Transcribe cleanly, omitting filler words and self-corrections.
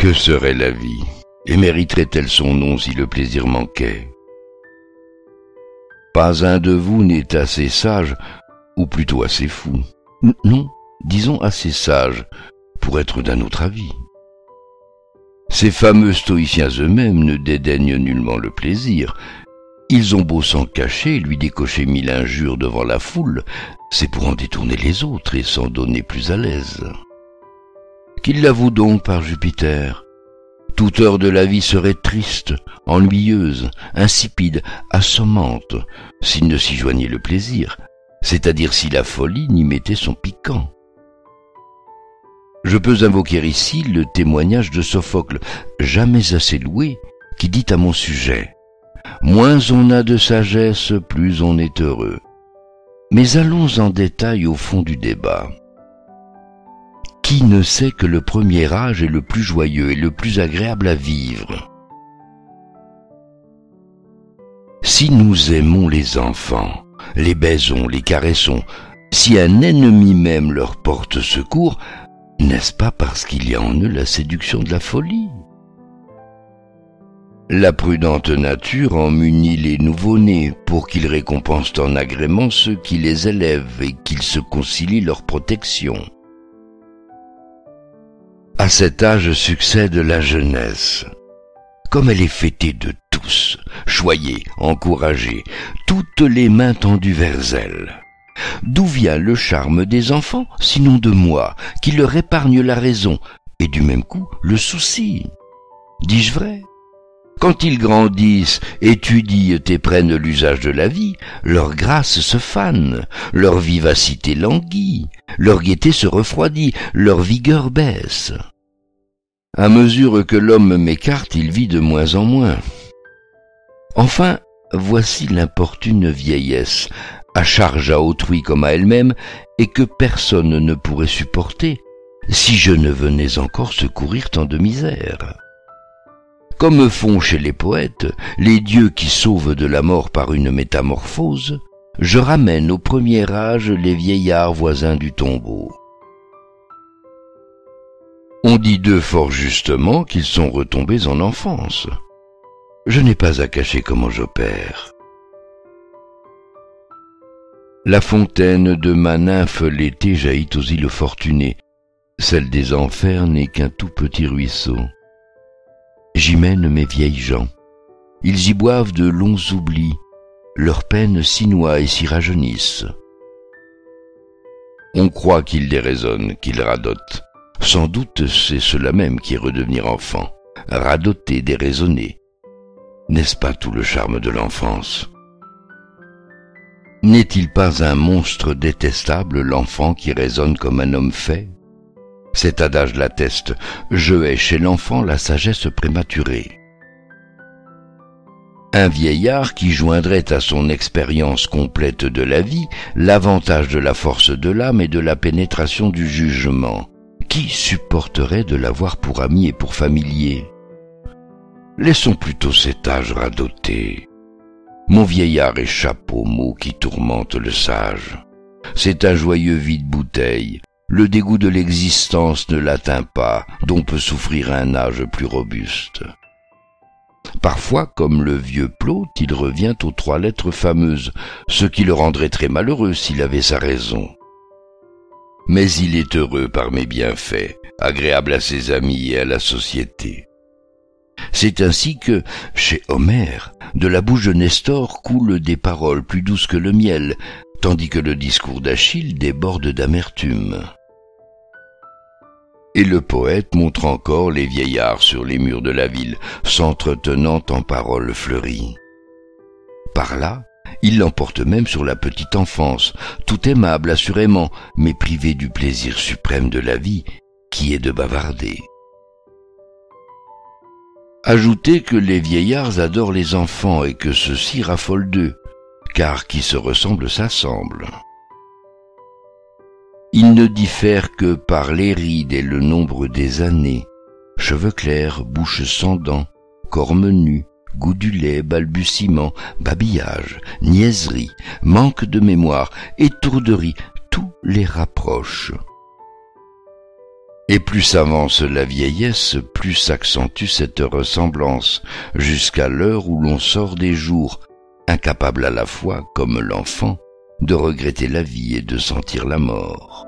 Que serait la vie, et mériterait-elle son nom si le plaisir manquait? Pas un de vous n'est assez sage, ou plutôt assez fou. Non, disons assez sage, pour être d'un autre avis. Ces fameux stoïciens eux-mêmes ne dédaignent nullement le plaisir. Ils ont beau s'en cacher, lui décocher 1000 injures devant la foule, c'est pour en détourner les autres et s'en donner plus à l'aise. Qu'ils l'avouent donc par Jupiter. Toute heure de la vie serait triste, ennuyeuse, insipide, assommante, s'il ne s'y joignait le plaisir, c'est-à-dire si la folie n'y mettait son piquant. Je peux invoquer ici le témoignage de Sophocle, jamais assez loué, qui dit à mon sujet « Moins on a de sagesse, plus on est heureux ». Mais allons en détail au fond du débat. Qui ne sait que le premier âge est le plus joyeux et le plus agréable à vivre? Si nous aimons les enfants, les baisons, les caressons, si un ennemi même leur porte secours, n'est-ce pas parce qu'il y a en eux la séduction de la folie? La prudente nature en munit les nouveau-nés pour qu'ils récompensent en agrément ceux qui les élèvent et qu'ils se concilient leur protection. À cet âge succède la jeunesse. Comme elle est fêtée de tous, choyée, encouragée, toutes les mains tendues vers elle. D'où vient le charme des enfants, sinon de moi, qui leur épargne la raison, et du même coup le souci? Dis-je vrai? Quand ils grandissent, étudient et prennent l'usage de la vie, leur grâce se fane, leur vivacité languit, leur gaieté se refroidit, leur vigueur baisse. À mesure que l'homme m'écarte, il vit de moins en moins. Enfin, voici l'importune vieillesse, à charge à autrui comme à elle-même, et que personne ne pourrait supporter, si je ne venais encore secourir tant de misère. Comme font chez les poètes les dieux qui sauvent de la mort par une métamorphose, je ramène au premier âge les vieillards voisins du tombeau. On dit d'eux fort justement qu'ils sont retombés en enfance. Je n'ai pas à cacher comment j'opère. La fontaine de ma nymphe l'été jaillit aux îles fortunées. Celle des enfers n'est qu'un tout petit ruisseau. J'y mène mes vieilles gens. Ils y boivent de longs oublis. Leurs peines s'y noient et s'y rajeunissent. On croit qu'ils déraisonnent, qu'ils radotent. Sans doute c'est cela même qui est redevenir enfant, radoter, déraisonner. N'est-ce pas tout le charme de l'enfance? N'est-il pas un monstre détestable, l'enfant qui raisonne comme un homme fait? Cet adage l'atteste, je hais chez l'enfant la sagesse prématurée. Un vieillard qui joindrait à son expérience complète de la vie l'avantage de la force de l'âme et de la pénétration du jugement, qui supporterait de l'avoir pour ami et pour familier? Laissons plutôt cet âge radoter. Mon vieillard échappe aux maux qui tourmentent le sage. C'est un joyeux vide-bouteille. Le dégoût de l'existence ne l'atteint pas, dont peut souffrir un âge plus robuste. Parfois, comme le vieux Plaute, il revient aux 3 lettres fameuses, ce qui le rendrait très malheureux s'il avait sa raison. Mais il est heureux par mes bienfaits, agréable à ses amis et à la société. C'est ainsi que, chez Homère, de la bouche de Nestor coulent des paroles plus douces que le miel, tandis que le discours d'Achille déborde d'amertume. Et le poète montre encore les vieillards sur les murs de la ville, s'entretenant en paroles fleuries. Par là, il l'emporte même sur la petite enfance, tout aimable assurément, mais privé du plaisir suprême de la vie, qui est de bavarder. Ajoutez que les vieillards adorent les enfants et que ceux-ci raffolent d'eux, car qui se ressemble s'assemble. Ils ne diffèrent que par les rides et le nombre des années, cheveux clairs, bouche sans dents, corps menu, goût du lait, balbutiement, babillage, niaiserie, manque de mémoire, étourderie, tout les rapproche. Et plus s'avance la vieillesse, plus s'accentue cette ressemblance, jusqu'à l'heure où l'on sort des jours, incapable à la fois, comme l'enfant, de regretter la vie et de sentir la mort.